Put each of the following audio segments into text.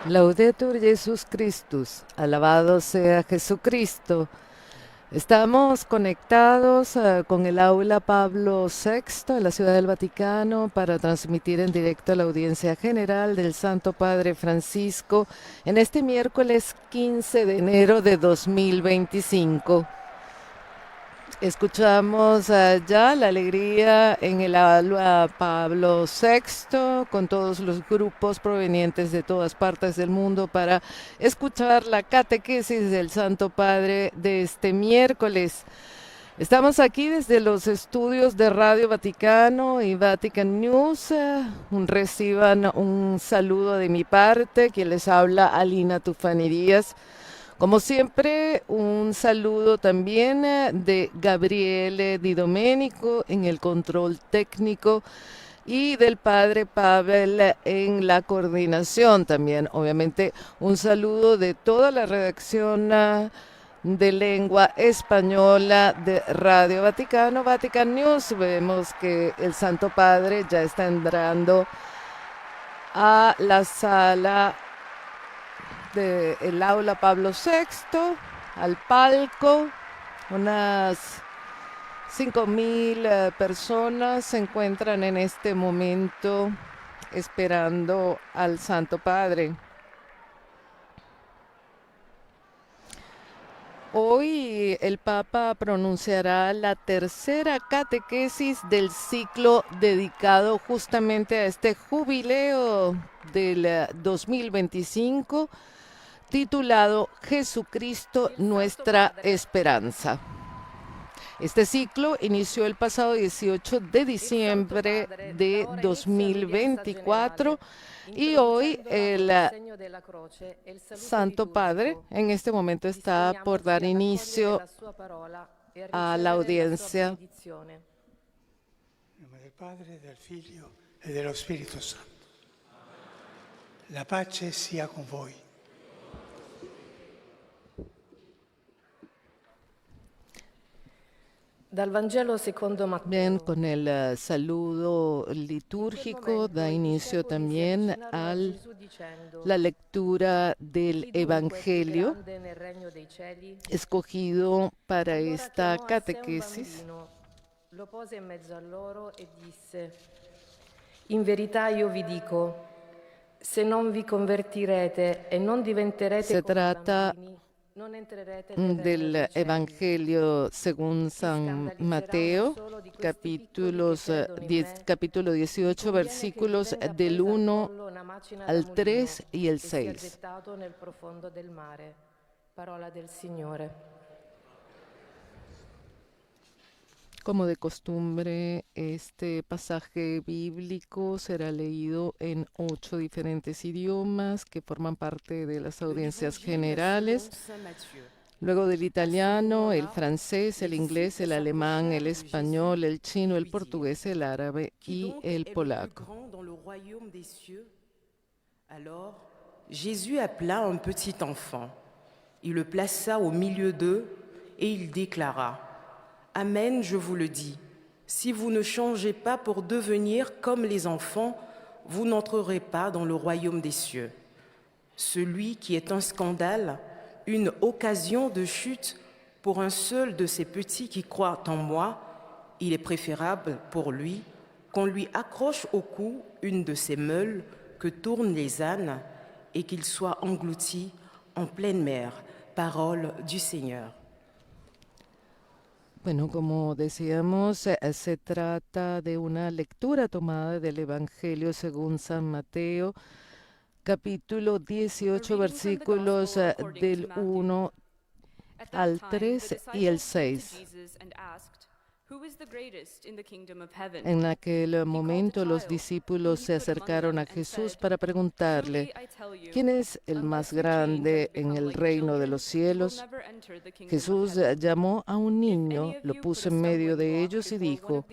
Laudetur Jesus Christus, alabado sea Jesucristo. Estamos conectados con el aula Pablo VI en la Ciudad del Vaticano para transmitir en directo a la audiencia general del Santo Padre Francisco en este miércoles 15 de enero de 2025. Escuchamos ya la alegría en el aula Pablo VI con todos los grupos provenientes de todas partes del mundo para escuchar la catequesis del Santo Padre de este miércoles. Estamos aquí desde los estudios de Radio Vaticano y Vatican News. Reciban un saludo de mi parte, quien les habla, Alina Tufani Díaz. Como siempre, un saludo también de Gabriele Di Domenico en el control técnico y del padre Pavel en la coordinación también. Obviamente, un saludo de toda la redacción de lengua española de Radio Vaticano, Vatican News. Vemos que el Santo Padre ya está entrando a la sala del aula Pablo VI, al palco. Unas 5.000 personas se encuentran en este momento esperando al Santo Padre. Hoy el Papa pronunciará la tercera catequesis del ciclo dedicado justamente a este jubileo del 2025, titulado Jesucristo, nuestra esperanza. Este ciclo inició el pasado 18 de diciembre de 2024 y hoy el Santo Padre en este momento está por dar inicio a la audiencia. In nome del Padre, del Figlio e dello Spirito Santo. La pace sia con voi. Dal Vangelo secondo Matteo. Bien, con el saludo litúrgico da inicio también a la lectura del Evangelio escogido para esta catequesis. Lo pose in mezzo a loro e disse: In verità io vi dico, se non vi convertirete e non diventerete Se come trata bambini, non entrerete nel regno del dei cieli. Evangelio según San Mateo, capítulo 18, versículos del 1 al 3 y el 6. Gettato nel profondo del mare. Parola del Signore. Como de costumbre, este pasaje bíblico será leído en 8 diferentes idiomas que forman parte de las audiencias generales. Luego del italiano, el francés, el inglés, el alemán, el español, el chino, el portugués, el árabe y el polaco. Alors, Jésus appela un petit enfant. Il le plaça au milieu d'eux et il déclara: Amen, je vous le dis, si vous ne changez pas pour devenir comme les enfants, vous n'entrerez pas dans le royaume des cieux. Celui qui est un scandale, une occasion de chute pour un seul de ces petits qui croient en moi, il est préférable pour lui qu'on lui accroche au cou une de ces meules que tournent les ânes et qu'il soit englouti en pleine mer. Parole du Señor. Bueno, como decíamos, se trata de una lectura tomada del Evangelio según San Mateo, capítulo 18, versículos del 1 al 3 y el 6. En aquel momento los discípulos se acercaron a Jesús para preguntarle: ¿quién es el más grande en el reino de los cielos? Jesús llamó a un niño, lo puso en medio de ellos y dijo: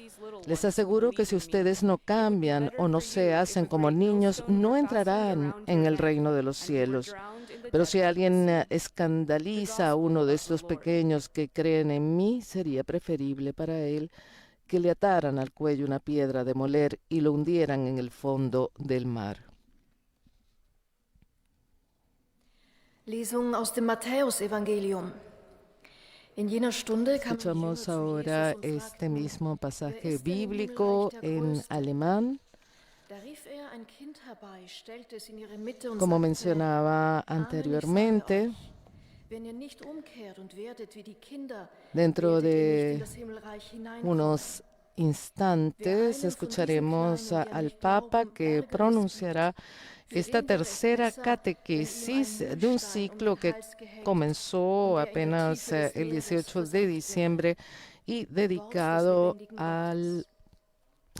les aseguro que si ustedes no cambian o no se hacen como niños, no entrarán en el reino de los cielos. Pero si alguien escandaliza a uno de estos pequeños que creen en mí, sería preferible para él que le ataran al cuello una piedra de moler y lo hundieran en el fondo del mar. Lesung aus dem Matthäusevangelium. In jener Stunde kamen die Jünger Escuchamos zu ahora Jesus und este fragten, mismo wer pasaje ist denn im bíblico Himmelreich der en Größte? alemán. Da rief er ein Kind herbei, stellte es in ihre Mitte und Como sagte, mencionaba Amen, ich sage anteriormente, euch, wenn ihr nicht umkehrt und werdet wie die Kinder, dentro werdet ihr nicht in de das Himmelreich hineinkommen. unos Wer instantes einem von diesen escucharemos Kleinen, die an al mich Papa glauben, que Ärgernis pronunciará bietet, für esta den wäre es tercera besser, wenn ihm ein catequesis de un Mühlstein um ciclo den que Hals gehängt comenzó und er in der apenas Tiefe des el Meeres 18 de versenkt wäre. diciembre y Wort des dedicado lebendigen al Gottes.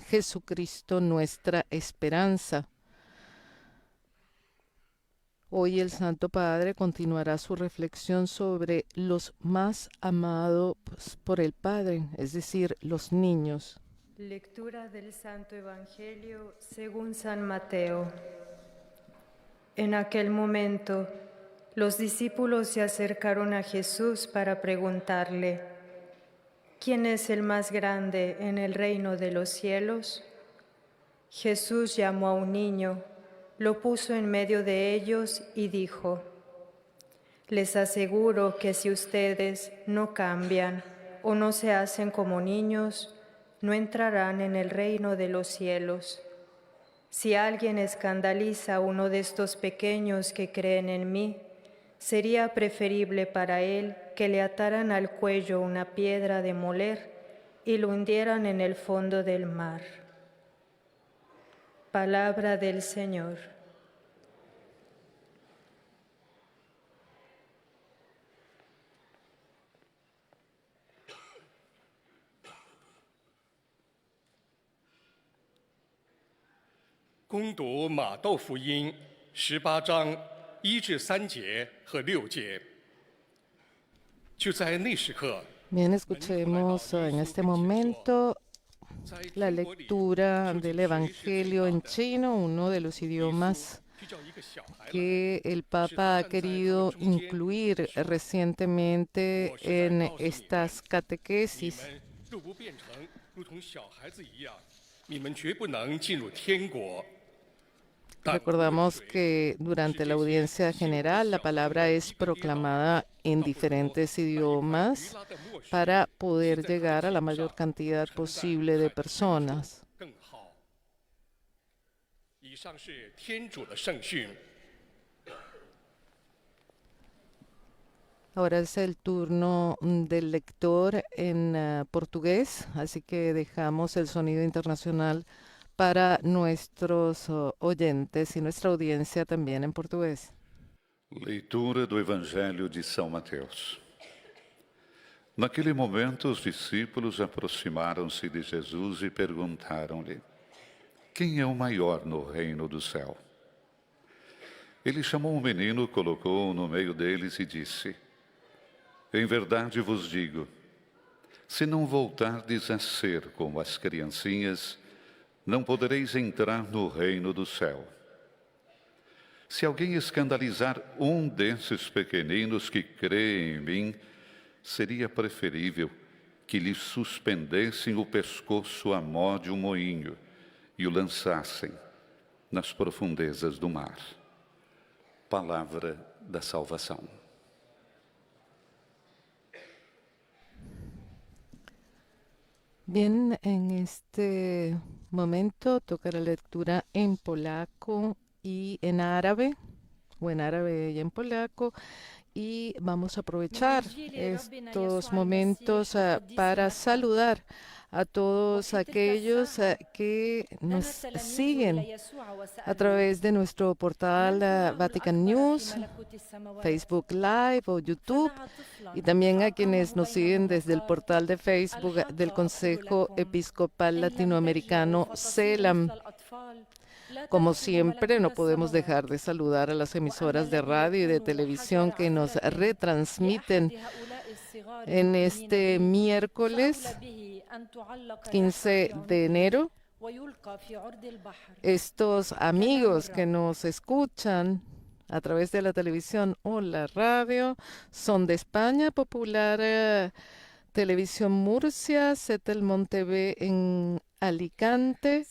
Jesucristo nuestra esperanza. Hoy el Santo Padre continuará su reflexión sobre los más amados por el Padre, es decir, los niños. Lectura del Santo Evangelio según San Mateo. En aquel momento, los discípulos se acercaron a Jesús para preguntarle, ¿quién es el más grande en el reino de los cielos? Jesús llamó a un niño, lo puso en medio de ellos y dijo, les aseguro que si ustedes no cambian o no se hacen como niños, no entrarán en el reino de los cielos. Si alguien escandaliza a uno de estos pequeños que creen en mí, sería preferible para él que le ataran al cuello una piedra de moler y lo hundieran en el fondo del mar. Palabra del Señor.恭读马窦福音18章1至3节和6节。就在那时刻， Bien, escuchemos en este momento la lectura del Evangelio en chino, uno de los idiomas que el Papa ha querido incluir recientemente en estas catequesis. 若不变成如同小孩子一样，你们绝不能进入天国。 Recordamos que durante la audiencia general la palabra es proclamada en diferentes idiomas para poder llegar a la mayor cantidad posible de personas. 更好。以上是天主的圣训。 Ahora es el turno del lector en portugués, así que dejamos el sonido internacional para nuestros oyentes y nuestra audiencia también en portugués. Leitura do Evangelho de São Mateus. Naquele momento, os discípulos aproximaram-se de Jesus e perguntaram-lhe: quem é o maior no reino do céu? Ele chamou um menino, colocou-o no meio deles e disse: em verdade vos digo, se não voltardes a ser como as criancinhas, não podereis entrar no reino do céu. Se alguém escandalizar um desses pequeninos que creem em mim, seria preferível que lhe suspendessem o pescoço à mó de um moinho e o lançassem nas profundezas do mar. Palavra da salvação. Bien, en este momento toca la lectura en polaco y en árabe, o en árabe y en polaco, y vamos a aprovechar estos momentos para saludar a todos aquellos que nos siguen a través de nuestro portal Vatican News, Facebook Live o YouTube, y también a quienes nos siguen desde el portal de Facebook del Consejo Episcopal Latinoamericano CELAM. Como siempre, no podemos dejar de saludar a las emisoras de radio y de televisión que nos retransmiten en este miércoles 15 de enero. Estos amigos que nos escuchan a través de la televisión o la radio son de España, Popular Televisión Murcia, Setelmont TV en Alicante,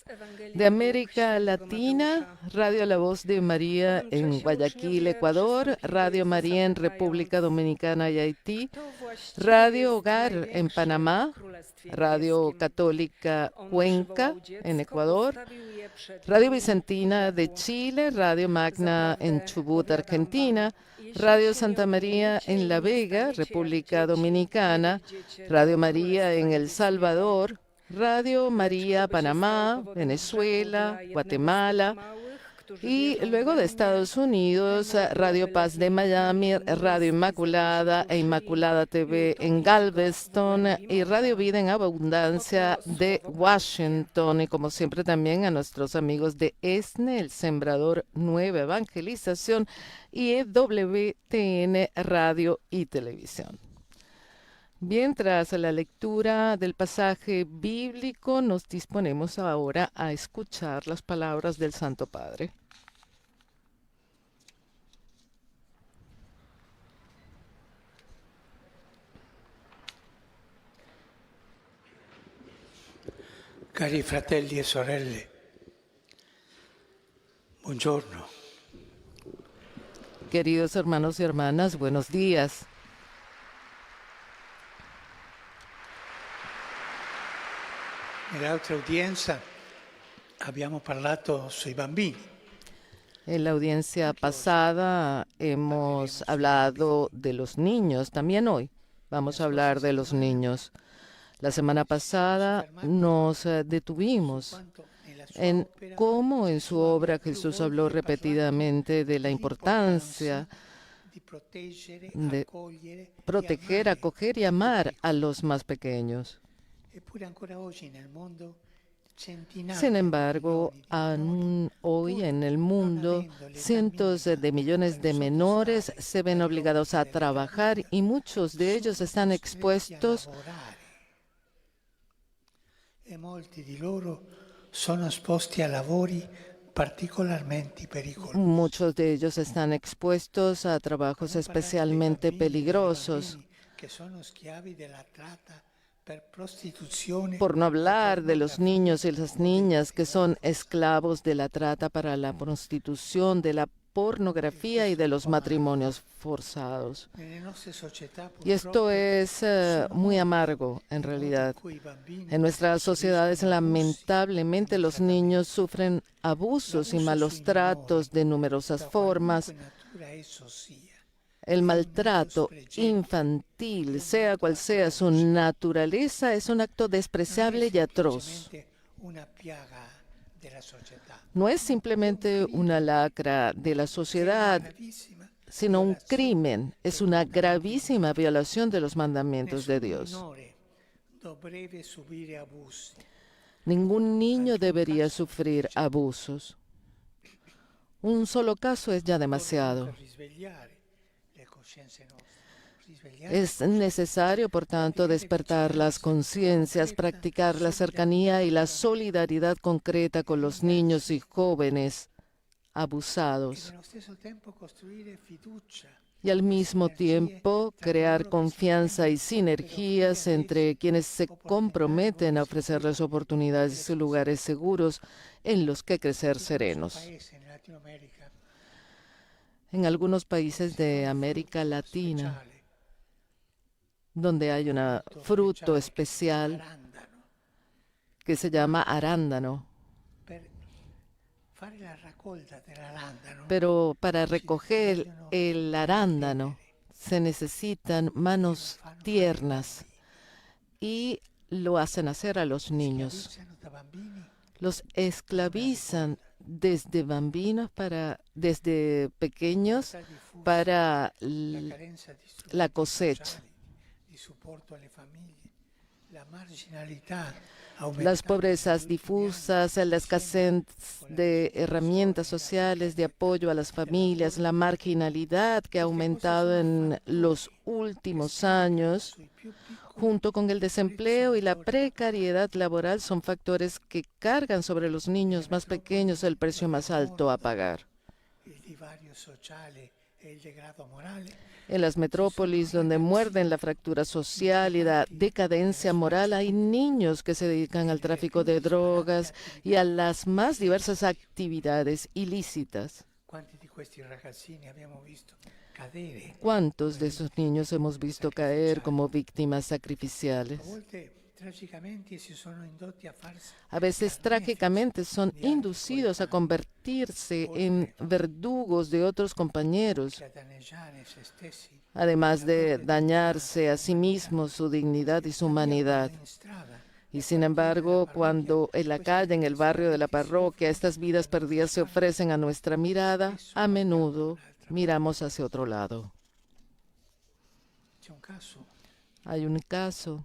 de América Latina, Radio La Voz de María en Guayaquil, Ecuador, Radio María en República Dominicana y Haití, Radio Hogar en Panamá, Radio Católica Cuenca en Ecuador, Radio Vicentina de Chile, Radio Magna en Chubut, Argentina, Radio Santa María en La Vega, República Dominicana, Radio María en El Salvador, Radio María Panamá, Venezuela, Guatemala, y luego de Estados Unidos, Radio Paz de Miami, Radio Inmaculada e Inmaculada TV en Galveston y Radio Vida en Abundancia de Washington. Y como siempre también a nuestros amigos de ESNE, El Sembrador Nueva Evangelización y EWTN Radio y Televisión. Bien, tras la lectura del pasaje bíblico, nos disponemos ahora a escuchar las palabras del Santo Padre. Cari fratelli e sorelle, buongiorno. Queridos hermanos y hermanas, buenos días. Nell'altra udienza abbiamo parlato sui bambini. En la audiencia pasada hemos hablado de los niños, también hoy vamos a hablar de los niños. La semana pasada nos detuvimos en cómo en su obra Jesús habló repetidamente de la importancia de proteger, acoger y amar a los más pequeños. Sin embargo, aún hoy en el mundo, cientos de millones de menores se ven obligados a trabajar y muchos de ellos están expuestos e molti di loro sono esposti a lavori particolarmente pericolosi. Muchos de ellos están expuestos a trabajos especialmente peligrosos. Por no hablar de los niños y las niñas que son esclavos de la trata para la prostitución, de la pornografía y de los matrimonios forzados. Y esto es muy amargo, en realidad. En nuestras sociedades, lamentablemente, los niños sufren abusos y malos tratos de numerosas formas. El maltrato infantil, sea cual sea su naturaleza, es un acto despreciable y atroz. No es simplemente una lacra de la sociedad, sino un crimen. Es una gravísima violación de los mandamientos de Dios. Ningún niño debería sufrir abusos. Un solo caso es ya demasiado. Es necesario, por tanto, despertar las conciencias, practicar la cercanía y la solidaridad concreta con los niños y jóvenes abusados. Y al mismo tiempo crear confianza y sinergias entre quienes se comprometen a ofrecerles oportunidades y lugares seguros en los que crecer serenos. En algunos países de América Latina, donde hay un fruto especial que se llama arándano. Pero para recoger el arándano se necesitan manos tiernas y lo hacen hacer a los niños. Los esclavizan desde bambinos desde pequeños para la cosecha. Las pobrezas difusas, la escasez de herramientas sociales de apoyo a las familias, la marginalidad que ha aumentado en los últimos años, junto con el desempleo y la precariedad laboral, son factores que cargan sobre los niños más pequeños el precio más alto a pagar. En las metrópolis donde muerden la fractura social y la decadencia moral, hay niños que se dedican al tráfico de drogas y a las más diversas actividades ilícitas. ¿Cuántos de esos niños hemos visto caer como víctimas sacrificiales? A veces trágicamente son inducidos a convertirse en verdugos de otros compañeros, además de dañarse a sí mismos, su dignidad y su humanidad. Y sin embargo, cuando en la calle, en el barrio de la parroquia, estas vidas perdidas se ofrecen a nuestra mirada, a menudo miramos hacia otro lado. Hay un caso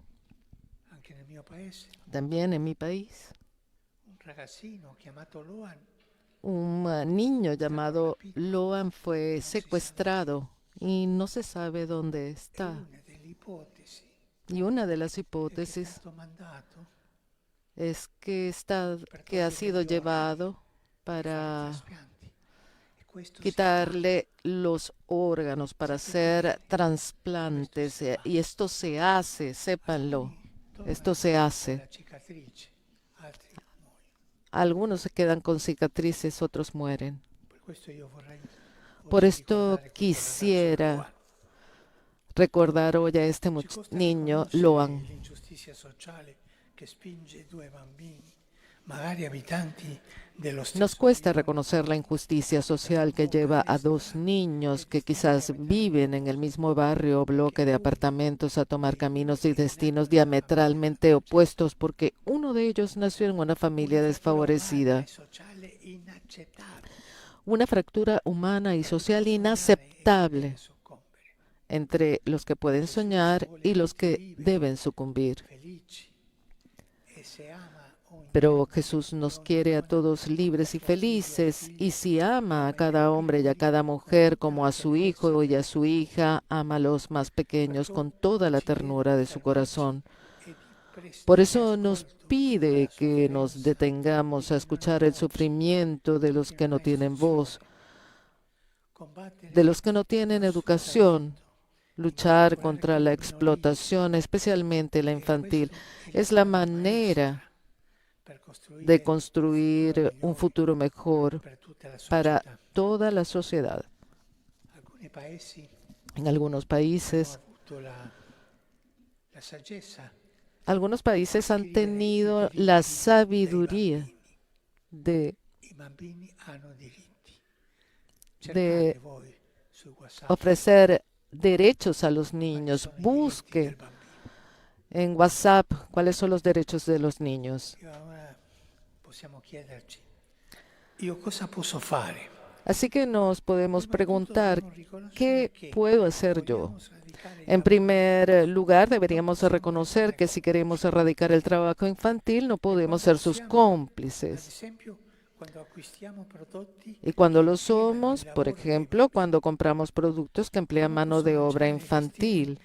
también en mi país. Un niño llamado Loan fue secuestrado y no se sabe dónde está. Y una de las hipótesis es que ha sido llevado para quitarle los órganos para hacer trasplantes. Y esto se hace, sépanlo, esto se hace. Algunos se quedan con cicatrices, otros mueren. Por esto quisiera recordar hoy a este niño, Loan. Nos cuesta reconocer la injusticia social que lleva a dos niños que quizás viven en el mismo barrio o bloque de apartamentos a tomar caminos y destinos diametralmente opuestos porque uno de ellos nació en una familia desfavorecida. Una fractura humana y social inaceptable entre los que pueden soñar y los que deben sucumbir. Pero Jesús nos quiere a todos libres y felices, y si ama a cada hombre y a cada mujer como a su hijo y a su hija, ama a los más pequeños con toda la ternura de su corazón. Por eso nos pide que nos detengamos a escuchar el sufrimiento de los que no tienen voz, de los que no tienen educación. Luchar contra la explotación, especialmente la infantil, es la manera de construir un futuro mejor para toda la sociedad. En algunos países han tenido la sabiduría de ofrecer derechos a los niños. Busque en WhatsApp cuáles son los derechos de los niños. Así que nos podemos preguntar, ¿qué puedo hacer yo? En primer lugar, deberíamos reconocer que si queremos erradicar el trabajo infantil, no podemos ser sus cómplices. Y cuando lo somos, por ejemplo, cuando compramos productos que emplean mano de obra infantil,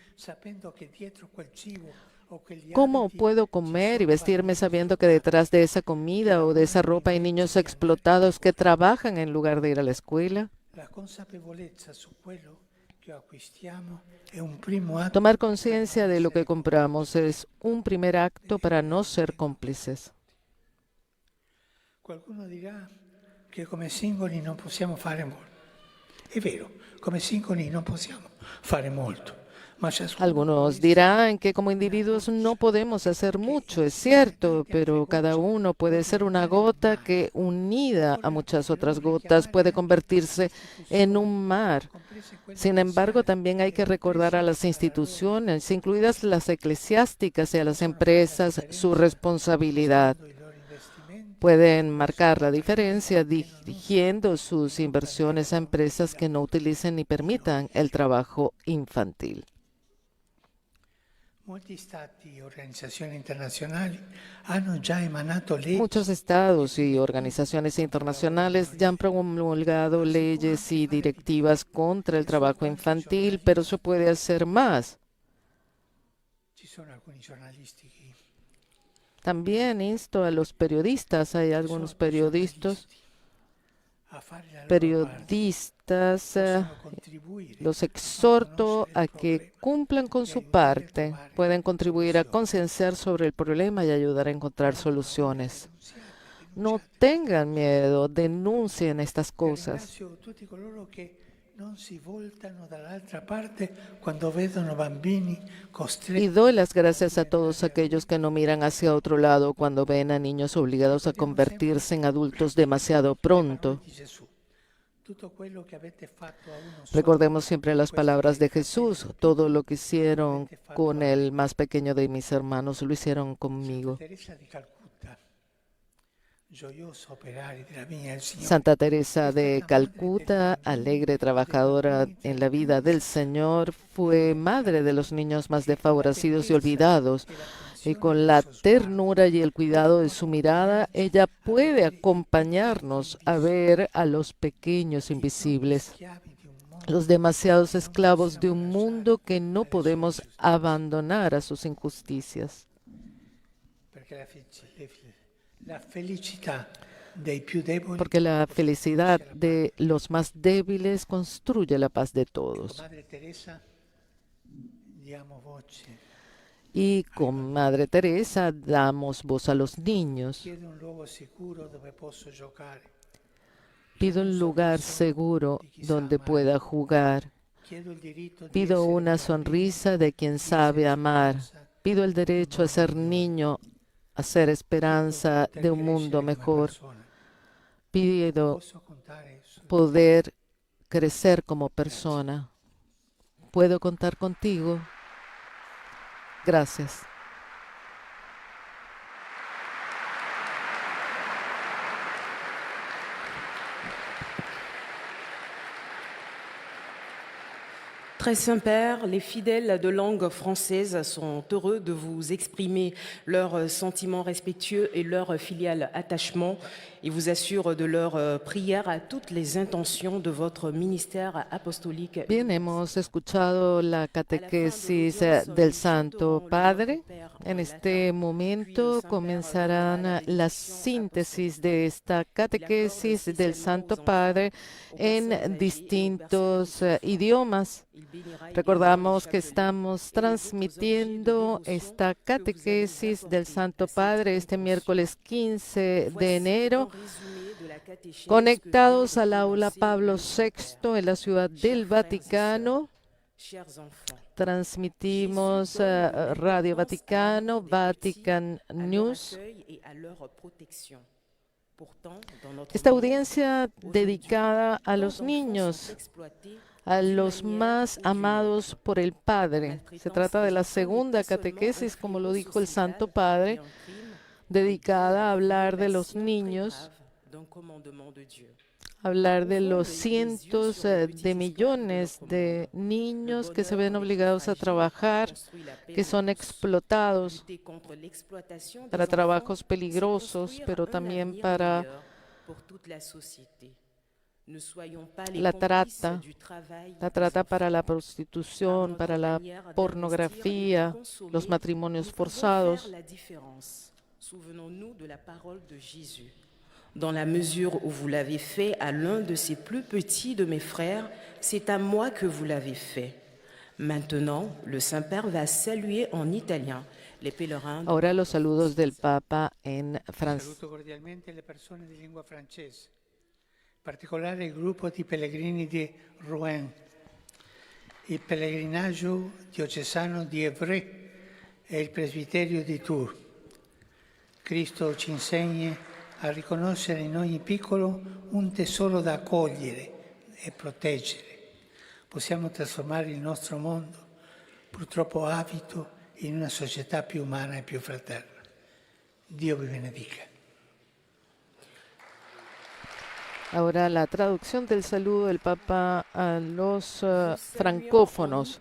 ¿cómo puedo comer y vestirme sabiendo que detrás de esa comida o de esa ropa hay niños explotados que trabajan en lugar de ir a la escuela? Tomar conciencia de lo que compramos es un primer acto para no ser cómplices. Qualcuno dirà che come singoli non possiamo fare molto. È vero, come singoli non possiamo fare molto. Algunos dirán que como individuos no podemos hacer mucho, es cierto, pero cada uno puede ser una gota que, unida a muchas otras gotas, puede convertirse en un mar. Sin embargo, también hay que recordar a las instituciones, incluidas las eclesiásticas y a las empresas, su responsabilidad. Pueden marcar la diferencia dirigiendo sus inversiones a empresas que no utilicen ni permitan el trabajo infantil. Muchos estados y organizaciones internacionales ya han promulgado leyes y directivas contra el trabajo infantil, pero se puede hacer más. También insto a los periodistas, hay algunos periodistas periodistas, los exhorto a que cumplan con su parte. Pueden contribuir a concienciar sobre el problema y ayudar a encontrar soluciones. No tengan miedo, denuncien estas cosas. Y doy las gracias a todos aquellos que no miran hacia otro lado cuando ven a niños obligados a convertirse en adultos demasiado pronto. Recordemos siempre las palabras de Jesús. Todo lo que hicieron con el más pequeño de mis hermanos lo hicieron conmigo. Santa Teresa de Calcuta, alegre trabajadora en la vida del Señor, fue madre de los niños más desfavorecidos y olvidados. Y con la ternura y el cuidado de su mirada, ella puede acompañarnos a ver a los pequeños invisibles, los demasiados esclavos de un mundo que no podemos abandonar a sus injusticias. Porque la felicidad de los más débiles construye la paz de todos. Y con Madre Teresa damos voz a los niños. Pido un lugar seguro donde pueda jugar. Pido una sonrisa de quien sabe amar. Pido el derecho a ser niño, a ser esperanza de un mundo mejor. Pido poder crecer como persona. ¿Puedo contar contigo? Gracias. Très Saint-Père, les fidèles de langue française sont heureux de vous exprimer leurs sentiments respectueux et leur filial attachement et vous assurent de leur prière à toutes les intentions de votre ministère apostolique. Bien, hemos escuchado la catequesis del Santo Padre. En este momento comenzarán la síntesis de esta catequesis del Santo Padre en distintos idiomas. Recordamos que estamos transmitiendo esta catequesis del Santo Padre este miércoles 15 de enero, conectados al aula Pablo VI en la Ciudad del Vaticano. Transmitimos Radio Vaticano, Vatican News. Esta audiencia dedicada a los niños, a los más amados por el Padre. Se trata de la segunda catequesis, como lo dijo el Santo Padre, dedicada a hablar de los niños, hablar de los cientos de millones de niños que se ven obligados a trabajar, que son explotados para trabajos peligrosos, pero también para la trata para la prostitución, para la pornografía, los matrimonios forzados. Dans la mesure où vous l'avez fait à l'un de ces plus petits de mes frères, c'est à moi que vous l'avez fait. Maintenant, le Saint-Père va saluer en italien les pèlerins. Ahora los saludos del Papa en francés. Saluto cordialmente le persone di lingua francese, in particolare il gruppo di pellegrini di Rouen, il pellegrinaggio diocesano di Évreux e il presbiterio di Tours. Cristo ci insegna a riconoscere in ogni piccolo un tesoro da accogliere e proteggere. Possiamo trasformare il nostro mondo, purtroppo avido, in una società più umana e più fraterna. Dio vi benedica. Ahora la traducción del saludo del Papa a los francófonos.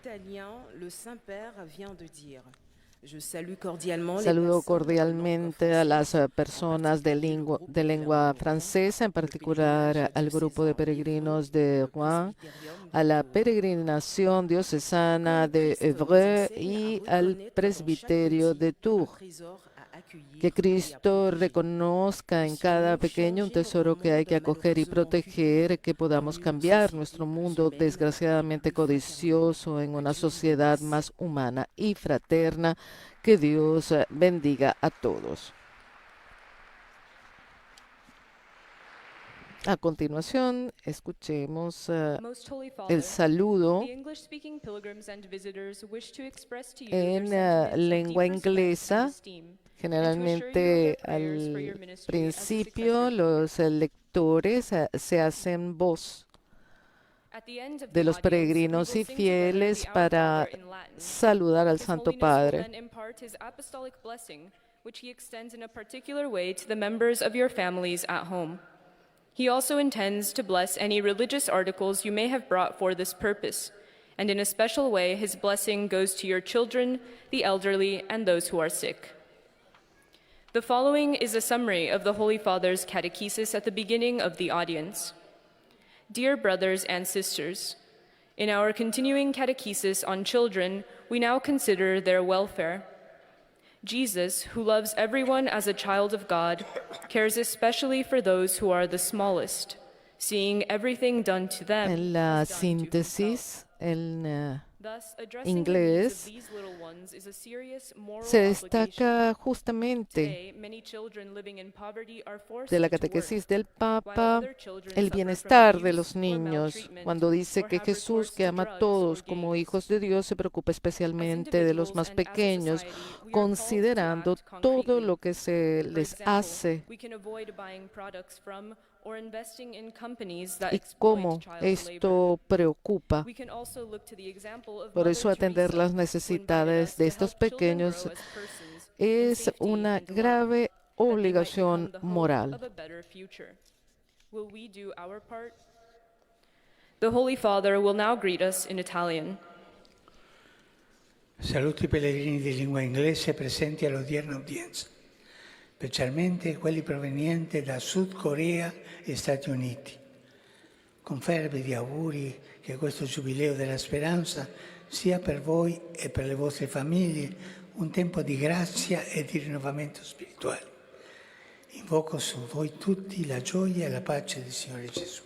Saludo cordialmente a las personas de lengua francesa, en particular al grupo de peregrinos de Rouen, a la peregrinación diocesana de Évreux y al presbiterio de Tours. Que Cristo reconozca en cada pequeño un tesoro que hay que acoger y proteger, que podamos cambiar nuestro mundo desgraciadamente codicioso en una sociedad más humana y fraterna. Que Dios bendiga a todos. A continuación, escuchemos el saludo en lengua inglesa. Generalmente al principio los lectores se hacen voz de los peregrinos y fieles para saludar al Santo Padre. He also intends to bless any religious articles you may have brought for this purpose, and in a special way his blessing goes to your children, the elderly, and those who are sick. The following is a summary of the Holy Father's catechesis at the beginning of the audience. Dear brothers and sisters, in our continuing catechesis on children, we now consider their welfare. Jesus, who loves everyone as a child of God, cares especially for those who are the smallest, seeing everything done to them. En la síntesis, en inglés, se destaca justamente de la catequesis del Papa el bienestar de los niños, cuando dice que Jesús, que ama a todos como hijos de Dios, se preocupa especialmente de los más pequeños, considerando todo lo que se les hace y cómo esto preocupa. Por eso atender las necesidades de estos pequeños es una grave obligación moral. The Holy Father will now greet us in Italian. Saluto i pellegrini di lingua inglese presenti all'odierna udienza, specialmente quelli provenienti da Sud Corea e Stati Uniti. Con fervidi auguri che questo Giubileo della Speranza sia per voi e per le vostre famiglie un tempo di grazia e di rinnovamento spirituale. Invoco su voi tutti la gioia e la pace del Signore Gesù.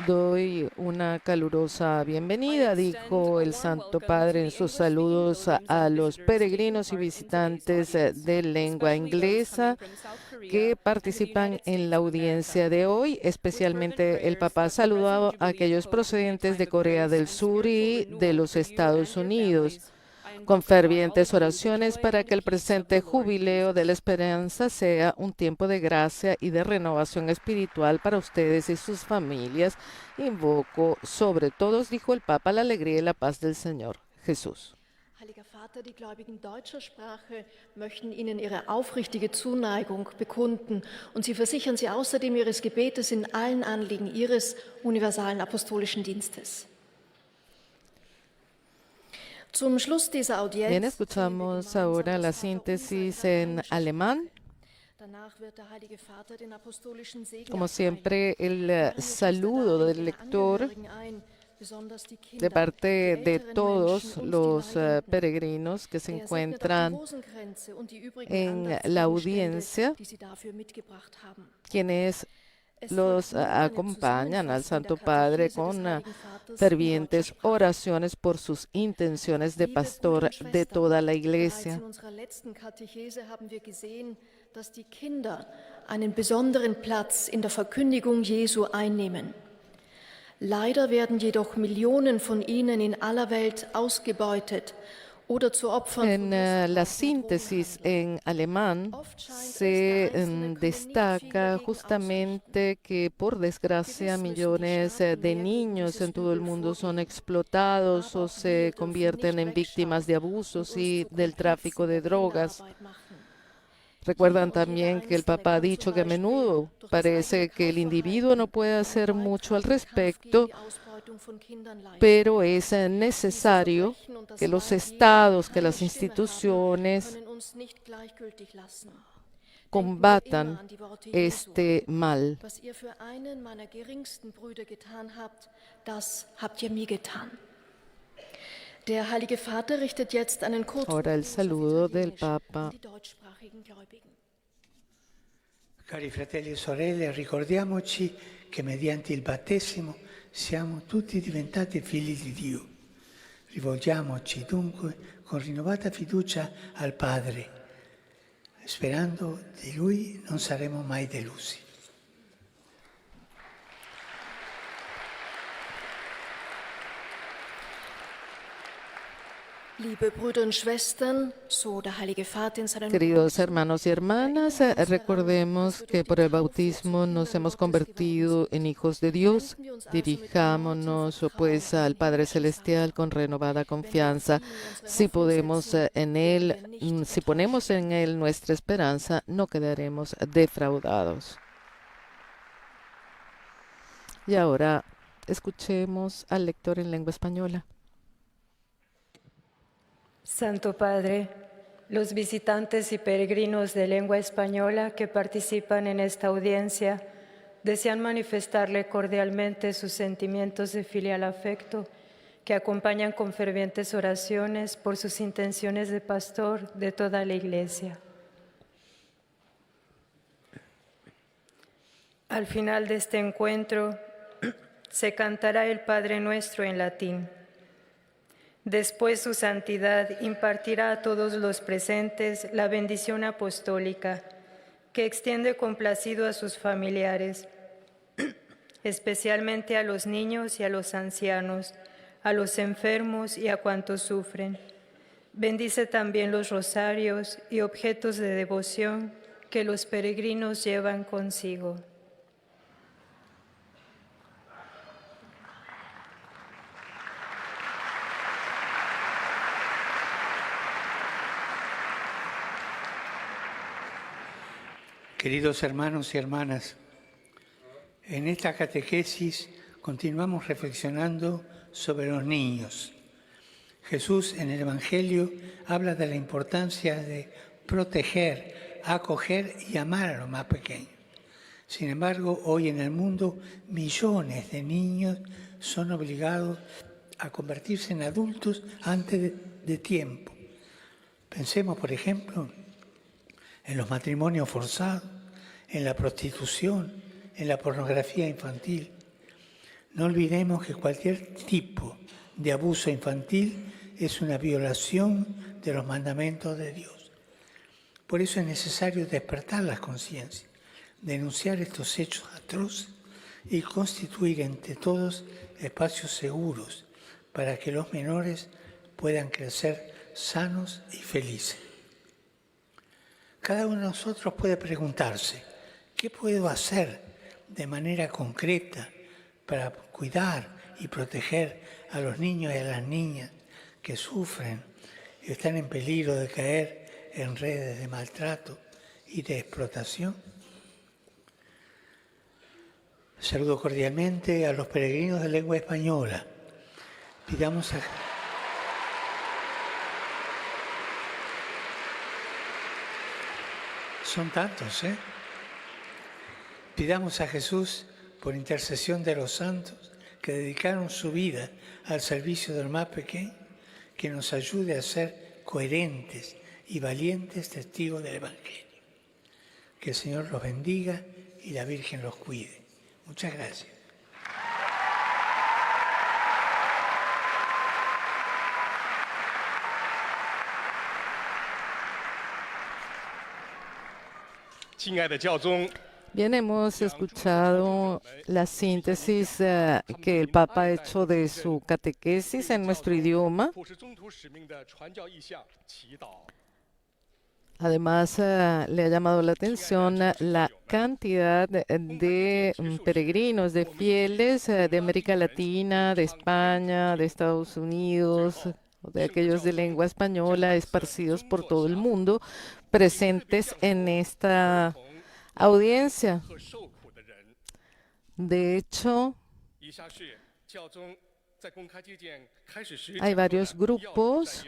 Doy una calurosa bienvenida, dijo el Santo Padre en sus saludos a los peregrinos y visitantes de lengua inglesa que participan en la audiencia de hoy. Especialmente el Papa saludó a aquellos procedentes de Corea del Sur y de los Estados Unidos, con fervientes oraciones para que el presente jubileo de la esperanza sea un tiempo de gracia y de renovación espiritual para ustedes y sus familias. Invoco sobre todos, dijo el Papa, la alegría y la paz del Señor Jesús. Heiliger Vater, die Gläubigen deutscher Sprache möchten Ihnen ihre aufrichtige Zuneigung bekunden und sie versichern Sie außerdem Ihres Gebetes in allen Anliegen Ihres universalen apostolischen Dienstes. Bien, escuchamos ahora la síntesis en alemán. Como siempre, el saludo del lector de parte de todos los peregrinos que se encuentran en la audiencia, quienes los acompañan al Santo Padre con fervientes oraciones por sus intenciones de pastor de toda la Iglesia. Dass die Kinder einen besonderen Platz in der Verkündigung Jesu einnehmen. Leider werden jedoch Millionen von ihnen in aller Welt ausgebeutet oder zu Opfern von la síntesis en alemán se destaca justamente que, por desgracia, millones de niños en todo el mundo son explotados o se convierten en víctimas de abusos y del tráfico de drogas. Recuerdan también que el Papa ha dicho que a menudo parece que el individuo no puede hacer mucho al respecto, pero es necesario que los estados, que las instituciones combatan este mal. Was ihr für einen meiner geringsten Brüder getan habt, das habt ihr mir getan. Der Heilige Vater richtet jetzt einen Ahora el saludo del Italienisch Papa. an die deutschsprachigen Gläubigen. Cari fratelli e sorelle, ricordiamoci che mediante il battesimo siamo tutti diventati figli di Dio. Rivolgiamoci dunque con rinnovata fiducia al Padre, sperando di Lui non saremo mai delusi. Liebe Brüder und Schwestern, so der Heilige Vater in seinen Queridos hermanos y hermanas, recordemos que por el bautismo nos hemos convertido en hijos de Dios. Dirijámonos pues al Padre Celestial con renovada confianza. Si podemos en Él, si ponemos en Él nuestra esperanza, no quedaremos defraudados. Y ahora escuchemos al lector en lengua española. Santo Padre, los visitantes y peregrinos de lengua española que participan en esta audiencia desean manifestarle cordialmente sus sentimientos de filial afecto que acompañan con fervientes oraciones por sus intenciones de pastor de toda la Iglesia. Al final de este encuentro se cantará el Padre Nuestro en latín. Después su santidad impartirá a todos los presentes la bendición apostólica que extiende complacido a sus familiares, especialmente a los niños y a los ancianos, a los enfermos y a cuantos sufren. Bendice también los rosarios y objetos de devoción que los peregrinos llevan consigo. Queridos hermanos y hermanas, en esta catequesis continuamos reflexionando sobre los niños. Jesús en el Evangelio habla de la importancia de proteger, acoger y amar a los más pequeños. Sin embargo, hoy en el mundo millones de niños son obligados a convertirse en adultos antes de tiempo. Pensemos, por ejemplo, en los matrimonios forzados, en la prostitución, en la pornografía infantil. No olvidemos que cualquier tipo de abuso infantil es una violación de los mandamientos de Dios. Por eso es necesario despertar las conciencias, denunciar estos hechos atroces y constituir entre todos espacios seguros para que los menores puedan crecer sanos y felices. Cada uno de nosotros puede preguntarse, ¿qué puedo hacer de manera concreta para cuidar y proteger a los niños y a las niñas que sufren y están en peligro de caer en redes de maltrato y de explotación? Saludo cordialmente a los peregrinos de lengua española. Pidamos a... Son tantos, ¿eh? Pidamos a Jesús, por intercesión de los santos, que dedicaron su vida al servicio del más pequeño, que nos ayude a ser coherentes y valientes testigos del Evangelio. Que el Señor los bendiga y la Virgen los cuide. Muchas gracias. Bien, hemos escuchado la síntesis que el Papa ha hecho de su catequesis en nuestro idioma. Además, le ha llamado la atención la cantidad de peregrinos, de fieles de América Latina, de España, de Estados Unidos, de aquellos de lengua española, esparcidos por todo el mundo, presentes en esta audiencia. De hecho, hay varios grupos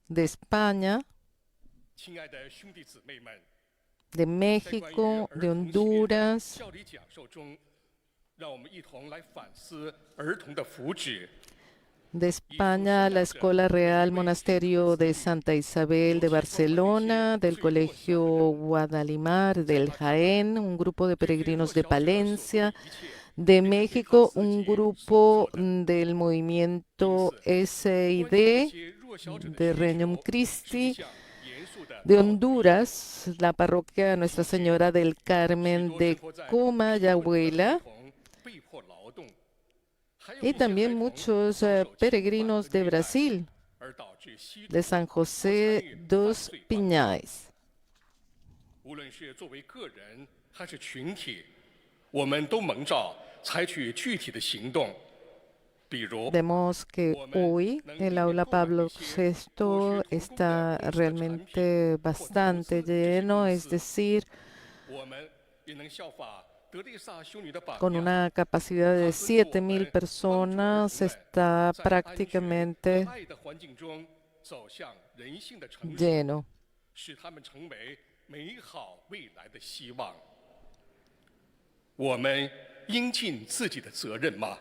de España, de México, de Honduras, de España, la Escuela Real Monasterio de Santa Isabel de Barcelona, del Colegio Guadalimar del Jaén, un grupo de peregrinos de Palencia, de México, un grupo del movimiento SID, de Regnum Christi, de Honduras, la parroquia Nuestra Señora del Carmen de Comayagüela, y también muchos peregrinos de Brasil, de San José dos Pinhais. 无论是作为个人还是群体，我们都蒙召采取具体的行动。比如， Vemos que hoy el aula Pablo VI está realmente bastante lleno, es decir, 我们也能效法德丽萨修女的榜 con 样， una capacidad de 7,000 personas, está 在安全 prácticamente 和爱的环境中走向人性的成熟， lleno. 使他们成为美好未来的希望。我们应尽自己的责任吗？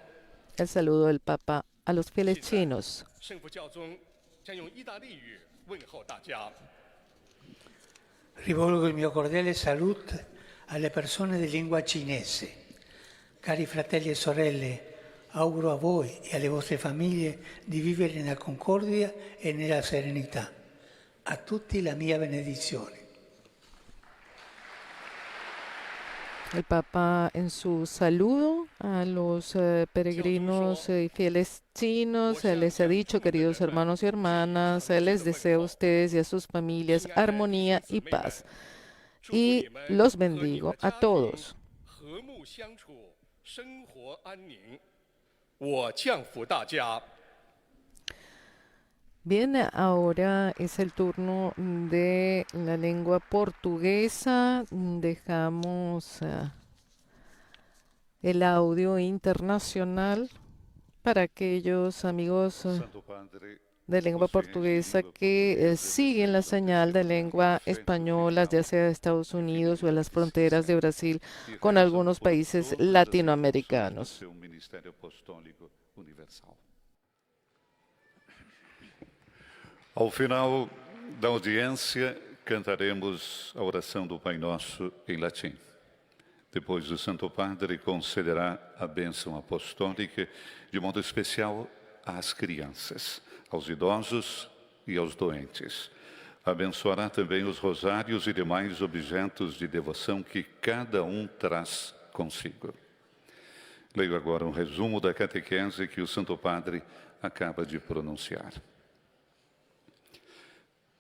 El saludo del Papa a los fieles chinos. 圣父教宗将用意大利语问候大家。 Rivolgo il mio cordiale saluto alle persone di lingua cinese. Cari fratelli e sorelle, auguro a voi e alle vostre famiglie di vivere nella concordia e nella serenità. A tutti la mia benedizione. El Papa en su saludo a los peregrinos y fieles chinos les ha dicho, queridos hermanos y hermanas, les deseo a ustedes y a sus familias armonía y paz. Y los bendigo a todos. 和睦相处，生活安宁。我降福大家。 Bien, ahora es el turno de la lengua portuguesa. Dejamos el audio internacional para aquellos amigos Santo Padre, de lengua portuguesa que siguen la señal de lengua española, ya sea de Estados Unidos o en las fronteras de Brasil, con algunos países latinoamericanos. Seu Ministério Apostólico Universal. Ao final da audiência, cantaremos a oração do Pai Nosso em latim. Depois, o Santo Padre concederá a bênção apostólica, de modo especial às crianças, aos idosos e aos doentes. Abençoará também os rosários e demais objetos de devoção que cada um traz consigo. Leio agora um resumo da catequese que o Santo Padre acaba de pronunciar.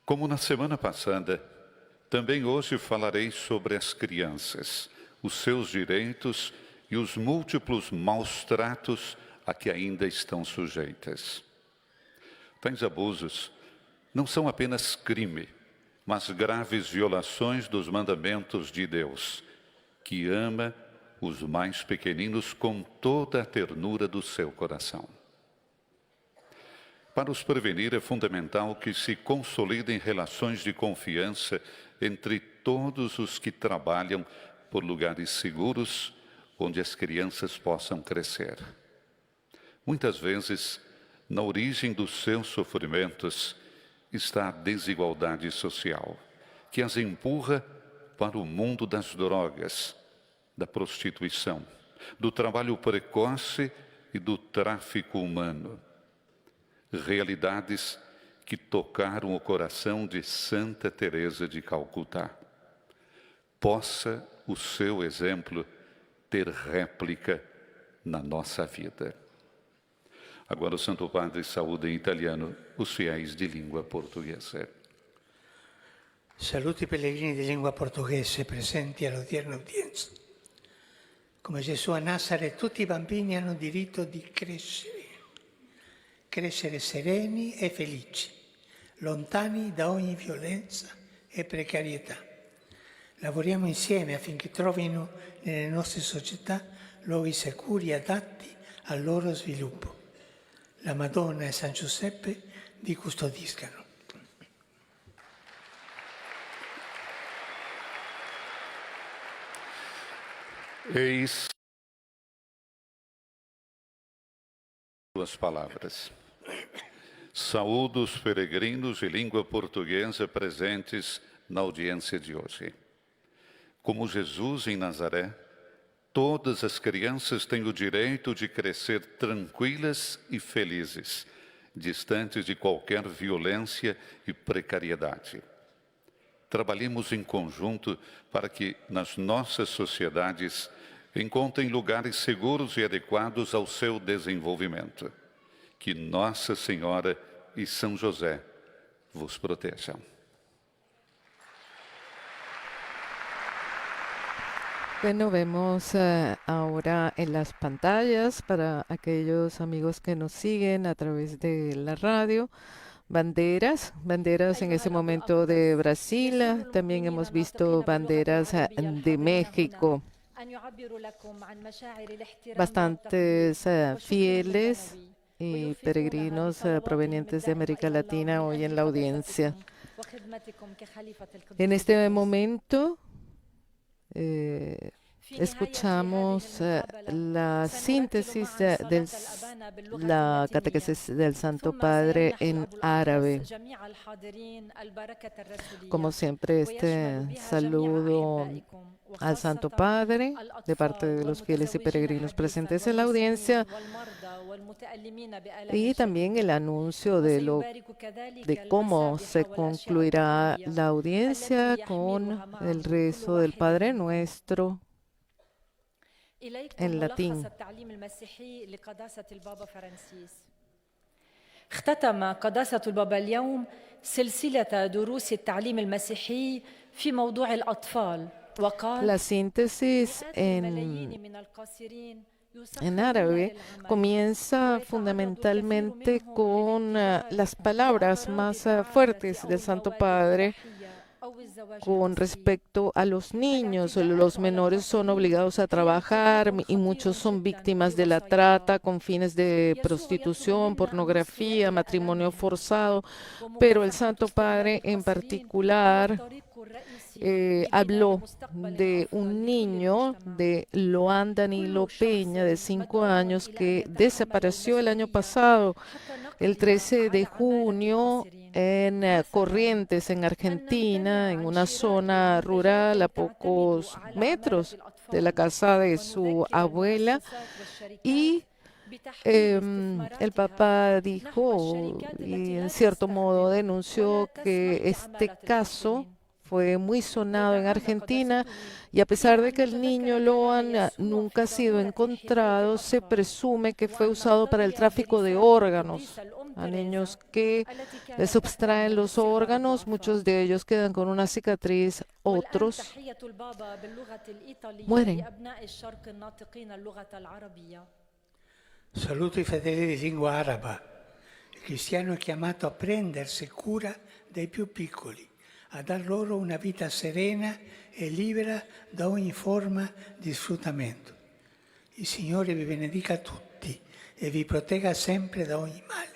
Como na semana passada, também hoje falarei sobre as crianças, os seus direitos e os múltiplos maus tratos a que ainda estão sujeitas. Tais abusos não são apenas crime, mas graves violações dos mandamentos de Deus, que ama os mais pequeninos com toda a ternura do seu coração. Para os prevenir, é fundamental que se consolidem relações de confiança entre todos os que trabalham por lugares seguros onde as crianças possam crescer. Muitas vezes, na origem dos seus sofrimentos está a desigualdade social, que as empurra para o mundo das drogas, da prostituição, do trabalho precoce e do tráfico humano. Realidades que tocaram o coração de Santa Teresa de Calcutá. Possa o seu exemplo ter réplica na nossa vida. Agora o Santo Padre saúda em italiano os fiéis de língua portuguesa. Saluto i pellegrini di lingua portoghese presenti all'odierna udienza. Come Gesù a Nazareth, tutti i bambini hanno diritto di crescere sereni e felici, lontani da ogni violenza e precarietà. Lavoriamo insieme affinché trovino nelle nostre società luoghi sicuri e adatti al loro sviluppo. La Madonna e San Giuseppe vi custodiscano. Eis suas palavras. Saúdo os peregrinos de língua portuguesa presentes na audiência de hoje. Como Jesus em Nazaré, todas as crianças têm o direito de crescer tranquilas e felizes, distantes de qualquer violência e precariedade. Trabalhemos em conjunto para que, nas nossas sociedades, encontrem lugares seguros e adequados ao seu desenvolvimento. Que Nossa Senhora e São José vos protejam. Bueno, vemos ahora en las pantallas para aquellos amigos que nos siguen a través de la radio, banderas en ese momento de Brasil, también hemos visto banderas de México, bastantes fieles y peregrinos provenientes de América Latina hoy en la audiencia. En este momento escuchamos la síntesis de la catequesis del Santo Padre en árabe. Como siempre, este saludo al Santo Padre de parte de los fieles y peregrinos presentes en la audiencia y también el anuncio de cómo se concluirá la audiencia con el rezo del Padre Nuestro en latín. اختتم قداسة البابا اليوم سلسلة دروس التعليم المسيحي في موضوع الأطفال وقال La síntesis en árabe comienza fundamentalmente con las palabras más fuertes del Santo Padre con respecto a los niños. Los menores son obligados a trabajar y muchos son víctimas de la trata con fines de prostitución, pornografía, matrimonio forzado, pero el Santo Padre en particular habló de un niño, de Loan Danilo Peña, de 5 años, que desapareció el año pasado, el 13 de junio, en Corrientes, en Argentina, en una zona rural a pocos metros de la casa de su abuela. Y el Papa dijo, y en cierto modo denunció, que este caso fue muy sonado en Argentina y a pesar de que el niño Loan nunca ha sido encontrado, se presume que fue usado para el tráfico de órganos a niños que les sustraen los órganos. Muchos de ellos quedan con una cicatriz, otros mueren. Saluto i fedeli di lingua araba. Il cristiano è chiamato a prendersi cura dei più piccoli, a dar loro una vita serena e libera da ogni forma di sfruttamento. Il Signore vi benedica tutti e vi protegga sempre da ogni male.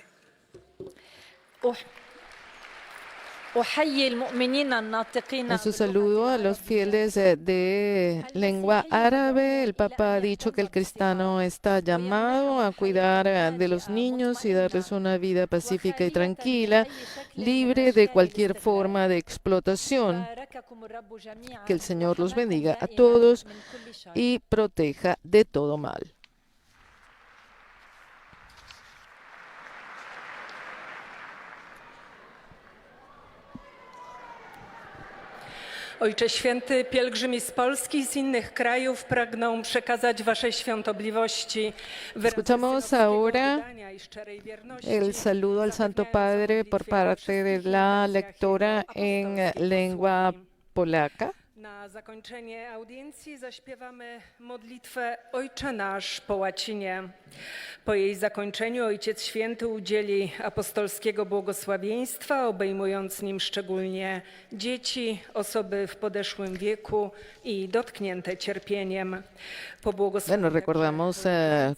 En su saludo a los fieles de lengua árabe, el Papa ha dicho que el cristiano está llamado a cuidar de los niños y darles una vida pacífica y tranquila, libre de cualquier forma de explotación. Que el Señor los bendiga a todos y proteja de todo mal. Ojcze Święty, pielgrzymi z Polski i z innych krajów pragną przekazać Waszej Świątobliwości Escuchamos ahora el saludo al Santo Padre por parte de la lectora en lengua polaca. Na zakończenie audiencji zaśpiewamy modlitwę Ojcze Nasz po łacinie. Po jej zakończeniu Ojciec Święty udzieli apostolskiego błogosławieństwa, obejmując nim szczególnie dzieci, osoby w podeszłym wieku i dotknięte cierpieniem. Bueno, recordamos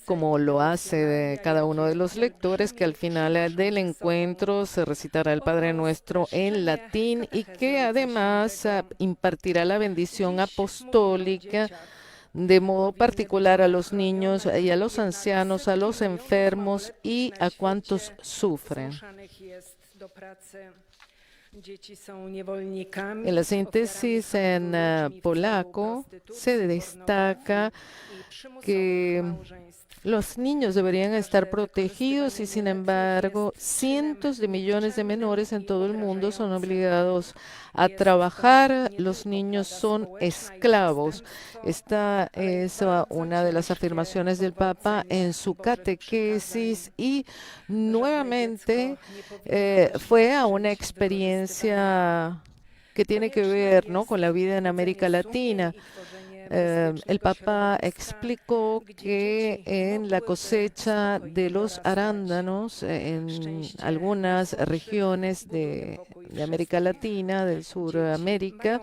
como lo hace cada uno de los lectores, que al final del encuentro se recitará el Padre Nuestro en latín y que además impartirá la bendición apostólica de modo particular a los niños y a los ancianos, a los enfermos y a cuantos sufren. En la síntesis en polaco se destaca que los niños deberían estar protegidos y, sin embargo, cientos de millones de menores en todo el mundo son obligados a trabajar. Los niños son esclavos. Esta es una de las afirmaciones del Papa en su catequesis y nuevamente fue a una experiencia que tiene que ver, ¿no?, con la vida en América Latina. El Papa explicó que en la cosecha de los arándanos en algunas regiones de América Latina, del Suramérica,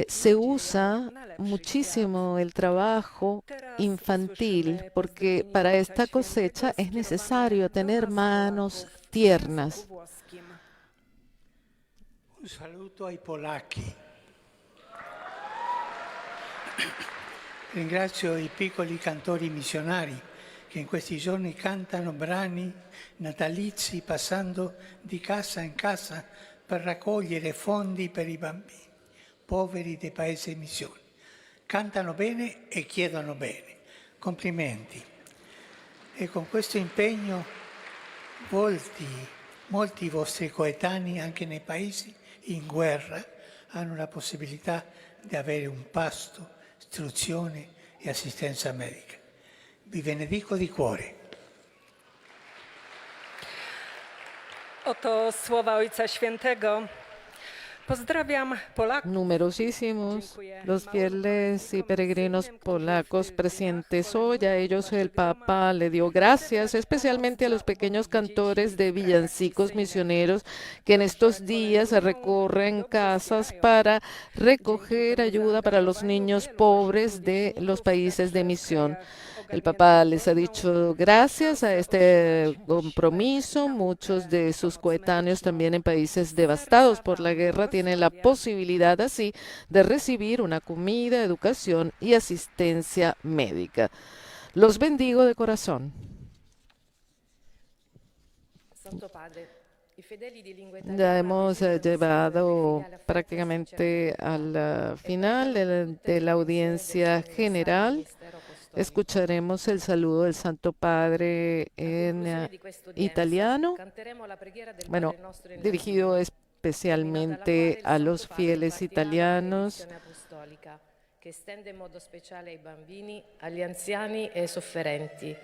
se usa muchísimo el trabajo infantil, porque para esta cosecha es necesario tener manos tiernas. Un saluto ai polacchi. Ringrazio i piccoli cantori missionari che in questi giorni cantano brani natalizi passando di casa in casa per raccogliere fondi per i bambini poveri dei paesi di missione. Cantano bene e chiedono bene. Complimenti. E con questo impegno molti vostri coetanei anche nei paesi in guerra hanno la possibilità di avere un pasto, istruzione e assistenza medica. Vi benedico di cuore. Oto słowa Ojca Świętego. Pozdrawiam Polaków. Numerosísimos los fieles y peregrinos polacos presentes hoy. A ellos el Papa le dio gracias, especialmente a los pequeños cantores de villancicos misioneros que en estos días recorren casas para recoger ayuda para los niños pobres de los países de misión. El Papa les ha dicho gracias a este compromiso. Muchos de sus coetáneos también en países devastados por la guerra tienen la posibilidad así de recibir una comida, educación y asistencia médica. Los bendigo de corazón. Ya hemos llegado prácticamente al final de la audiencia general. Escucharemos el saludo del Santo Padre en italiano, bueno, dirigido especialmente a los fieles italianos. Che estende in modo speciale ai bambini, agli anziani e ai sofferenti.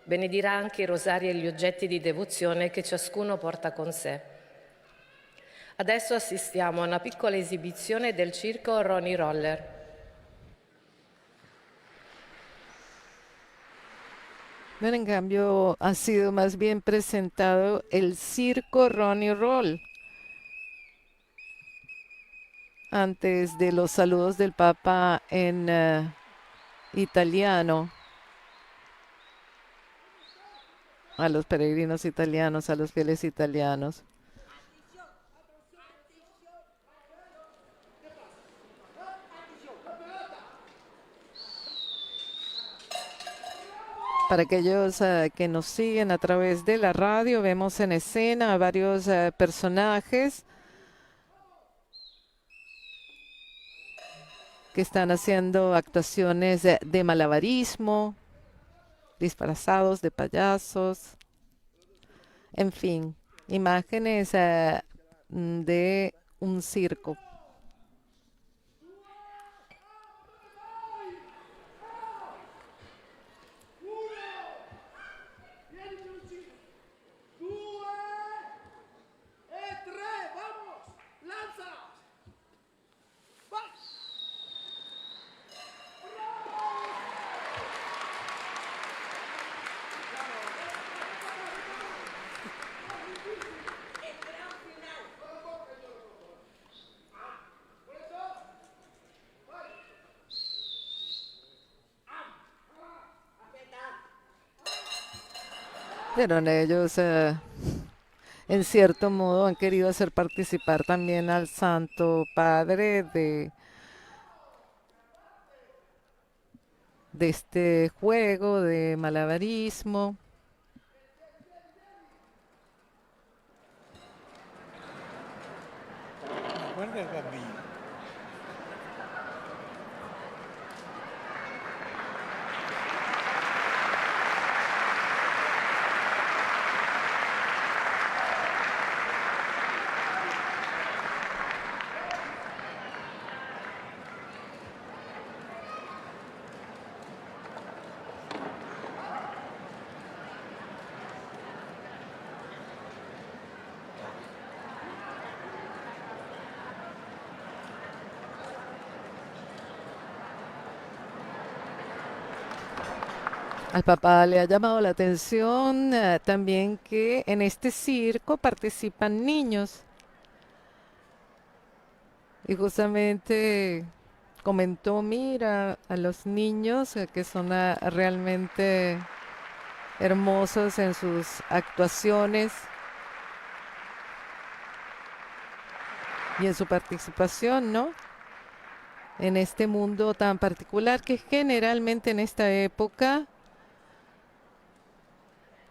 Benedirà anche i rosari e gli oggetti di devozione che ciascuno porta con sé. Adesso assistiamo a una piccola esibizione del circo Ronnie Roller. Bueno, en cambio, ha sido más bien presentado el circo Ronnie Roll antes de los saludos del Papa en italiano a los peregrinos italianos, a los fieles italianos. Para aquellos que nos siguen a través de la radio, vemos en escena a varios personajes que están haciendo actuaciones de malabarismo, disfrazados de payasos, en fin, imágenes de un circo. Pero ellos, en cierto modo, han querido hacer participar también al Santo Padre de este juego de malabarismo. Guarda il bambino. Al papá le ha llamado la atención también que en este circo participan niños. Y justamente comentó, mira, a los niños que son realmente hermosos en sus actuaciones y en su participación, ¿no? En este mundo tan particular que generalmente en esta época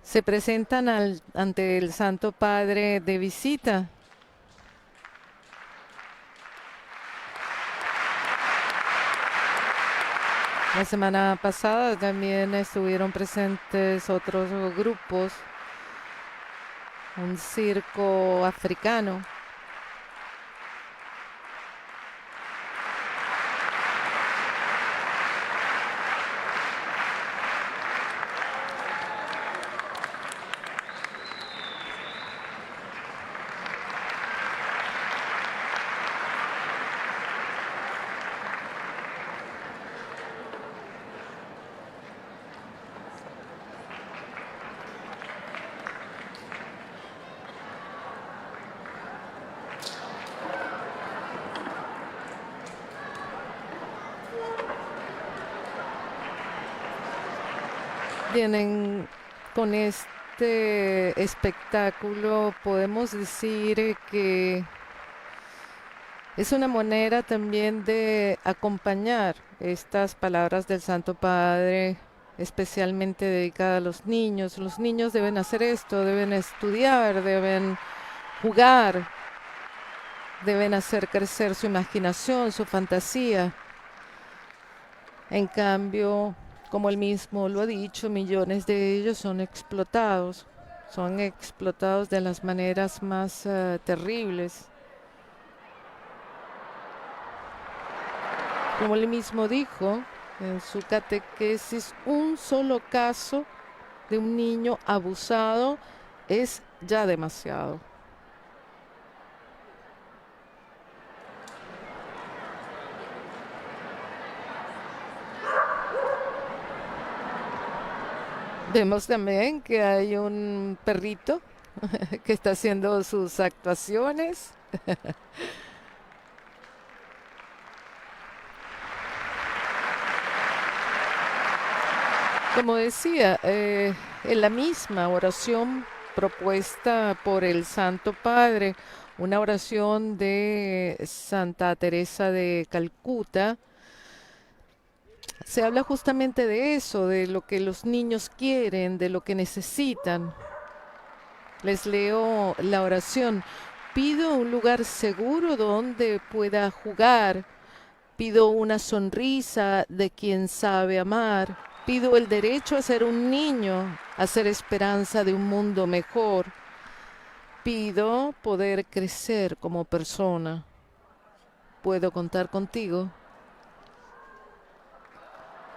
se presentan ante el Santo Padre de visita. La semana pasada también estuvieron presentes otros grupos, un circo africano. Vienen con este espectáculo, podemos decir que es una manera también de acompañar estas palabras del Santo Padre, especialmente dedicada a los niños. Los niños deben hacer esto, deben estudiar, deben jugar, deben hacer crecer su imaginación, su fantasía. En cambio, como él mismo lo ha dicho, millones de ellos son explotados de las maneras más terribles. Como él mismo dijo en su catequesis, un solo caso de un niño abusado es ya demasiado. Vemos también que hay un perrito que está haciendo sus actuaciones. Como decía, en la misma oración propuesta por el Santo Padre, una oración de Santa Teresa de Calcuta, se habla justamente de eso, de lo que los niños quieren, de lo que necesitan. Les leo la oración. Pido un lugar seguro donde pueda jugar. Pido una sonrisa de quien sabe amar. Pido el derecho a ser un niño, a ser esperanza de un mundo mejor. Pido poder crecer como persona. ¿Puedo contar contigo?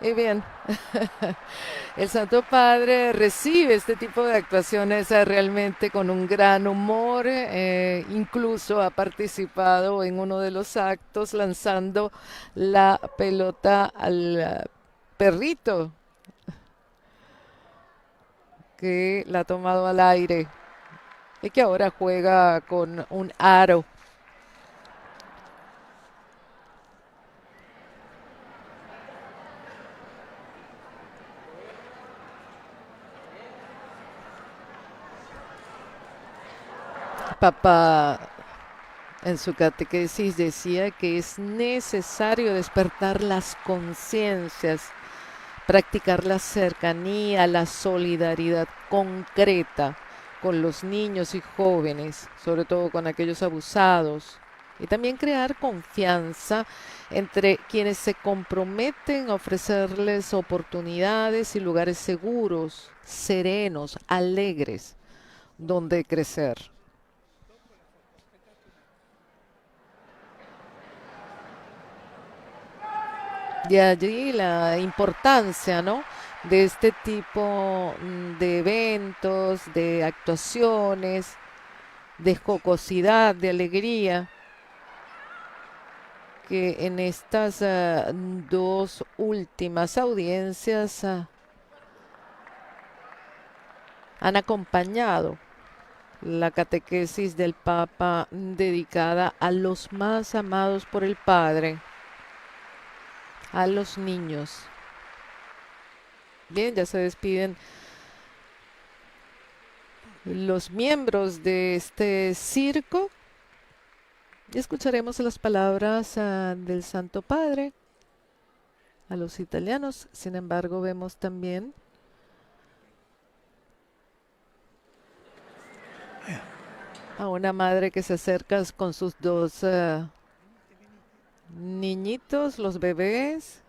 Y bien, el Santo Padre recibe este tipo de actuaciones realmente con un gran humor, incluso ha participado en uno de los actos lanzando la pelota al perrito que la ha tomado al aire y que ahora juega con un aro. Papa en su catequesis decía que es necesario despertar las conciencias practicar la cercanía, la solidaridad concreta con los niños y jóvenes, sobre todo con aquellos abusados, y también crear confianza entre quienes se comprometen a ofrecerles oportunidades y lugares seguros, serenos, alegres, donde crecer. De allí la importancia, ¿no?, de este tipo de eventos, de actuaciones, de jocosidad, de alegría, que en estas dos últimas audiencias han acompañado la catequesis del Papa dedicada a los más amados por el Padre, a los niños. Bien, ya se despiden los miembros de este circo y escucharemos las palabras del Santo Padre a los italianos. Sin embargo, vemos también a una madre que se acerca con sus dos niñitos, los bebés,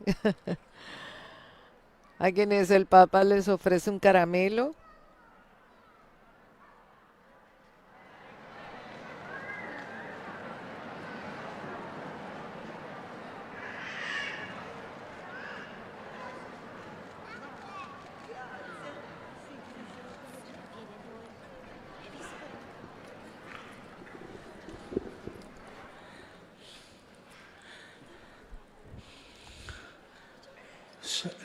a quienes el Papa les ofrece un caramelo.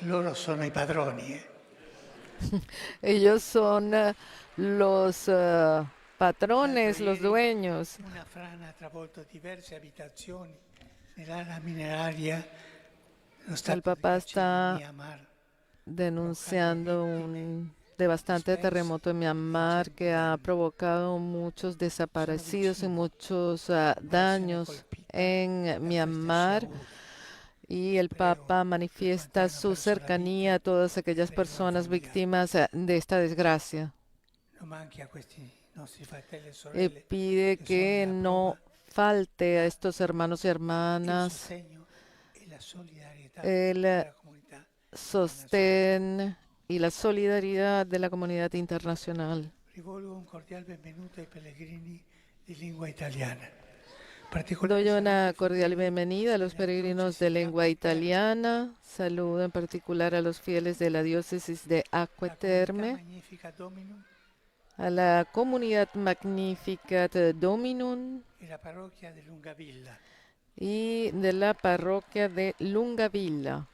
Loro sono i padroni. Ellos son los patrones, los dueños. Una frana ha travolto diverse abitazioni nell'area mineraria. El Papa está denunciando un devastante terremoto en Myanmar que ha provocado muchos desaparecidos y muchos daños en Myanmar. Y el Papa manifiesta su cercanía a todas aquellas personas víctimas de esta desgracia. Pide que no falte a estos hermanos y hermanas el sostén y la solidaridad de la comunidad internacional. Rivolgo un cordial benvenuto ai pellegrini di lingua italiana. Doy una cordial bienvenida a los peregrinos de lengua italiana. Saludo en particular a los fieles de la diócesis de Acque Terme, a la comunidad Magnificat Dominum y de la parroquia de Lungavilla.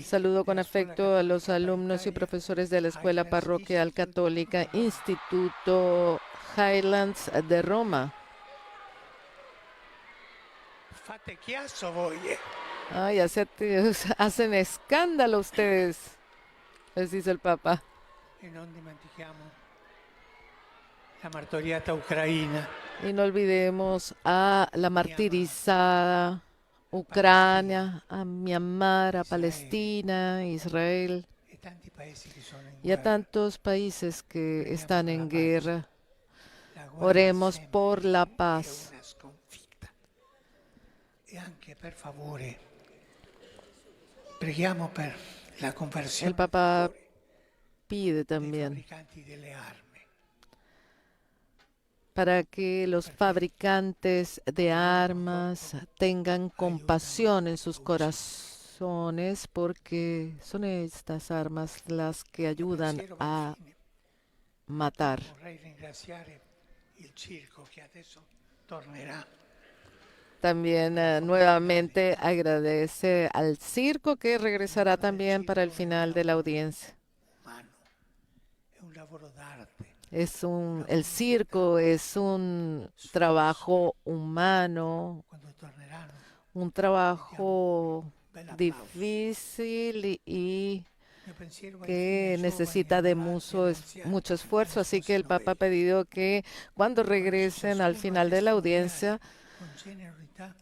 Saludo con afecto a los alumnos y profesores de la Escuela Parroquial Católica Instituto Highlands de Roma. Fate chiasso voi. Ay, hacen escándalo ustedes, les dice el Papa. E non dimentichiamo la martoriata ucraina. Y no olvidemos a la martirizada Ucrania, a Myanmar, a Palestina, a Israel y a tantos países que están en guerra. Oremos por la paz. El Papa pide también para que los fabricantes de armas tengan compasión en sus corazones, porque son estas armas las que ayudan a matar. También nuevamente agradece al circo, que regresará también para el final de la audiencia. El circo es un trabajo humano, un trabajo difícil y que necesita de mucho esfuerzo. Así que el Papa ha pedido que cuando regresen al final de la audiencia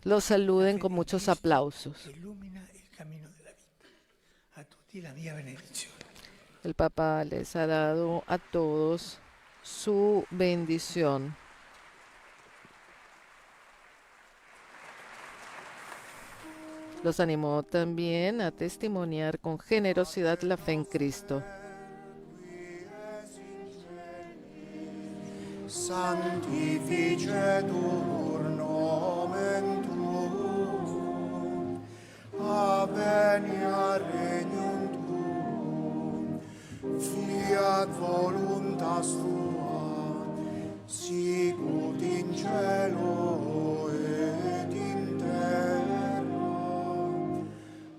los saluden con muchos aplausos. El Papa les ha dado a todos su bendición. Los animó también a testimoniar con generosidad la fe en Cristo. Sanctificetur nomen tuum, adveniat regnum tuum, fiat voluntas tua, sicut in cielo et in terra.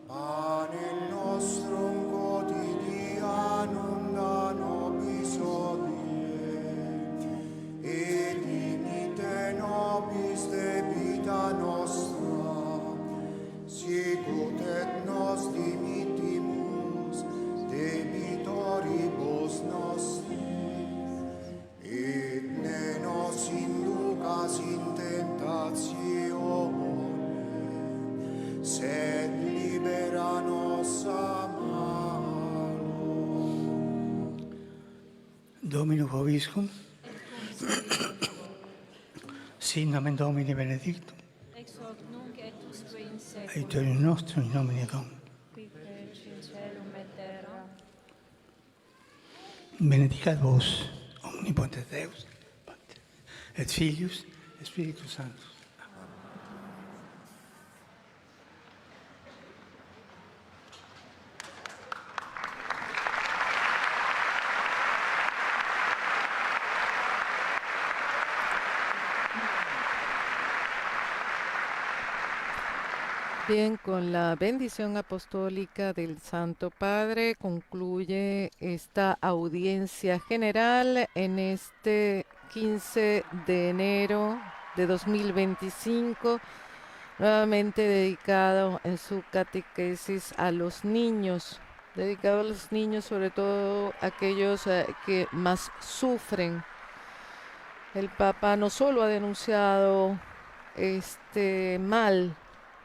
Panem nostrum quotidianum da nobis hodie, et dimitte nobis debita nostra, sicut et nos dimittimus debitoribus nostris, et ne nos inducas in tentatione, sed libera nos a malo. Dominus vobiscum. Sit nomen Domini benedictum. Ex hoc nunc et usque in seculum. Aiutorium nostrum in nomine Domini. Qui feci in celum et terra. Benedicat vos, omnipotens Deus, Pater, et Filius, et Spiritus Sanctus. Bien, con la bendición apostólica del Santo Padre concluye esta audiencia general en este 15 de enero de 2025, nuevamente dedicado en su catequesis a los niños, dedicado a los niños, sobre todo aquellos que más sufren. El Papa no solo ha denunciado este mal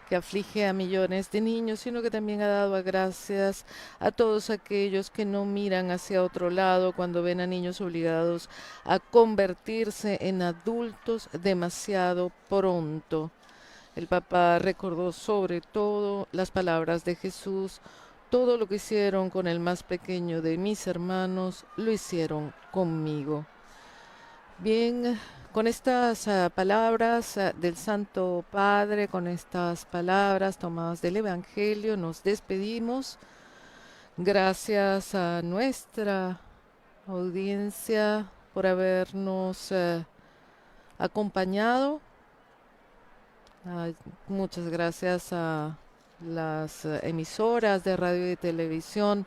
que aflige a millones de niños, sino que también ha dado gracias a todos aquellos que no miran hacia otro lado cuando ven a niños obligados a convertirse en adultos demasiado pronto. El Papa recordó sobre todo las palabras de Jesús: todo lo que hicieron con el más pequeño de mis hermanos, lo hicieron conmigo. Bien, con estas palabras del Santo Padre, con estas palabras tomadas del Evangelio, nos despedimos. Gracias a nuestra audiencia por habernos acompañado. Muchas gracias a las emisoras de radio y televisión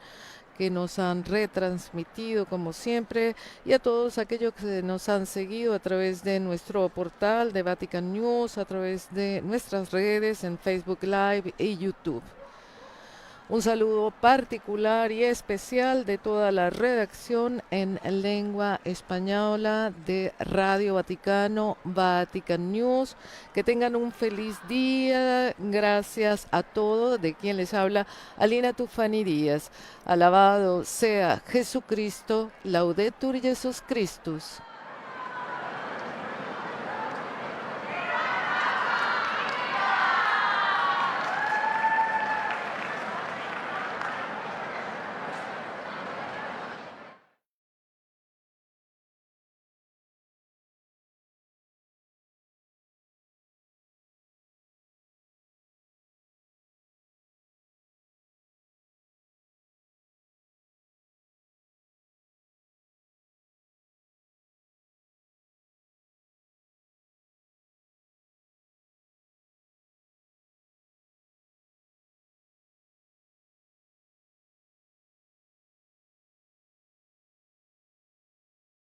que nos han retransmitido como siempre, y a todos aquellos que nos han seguido a través de nuestro portal de Vatican News, a través de nuestras redes en Facebook Live y YouTube. Un saludo particular y especial de toda la redacción en lengua española de Radio Vaticano, Vatican News. Que tengan un feliz día. Gracias a todos. De quien les habla, Alina Tufani Díaz. Alabado sea Jesucristo. Laudetur Jesus Christus.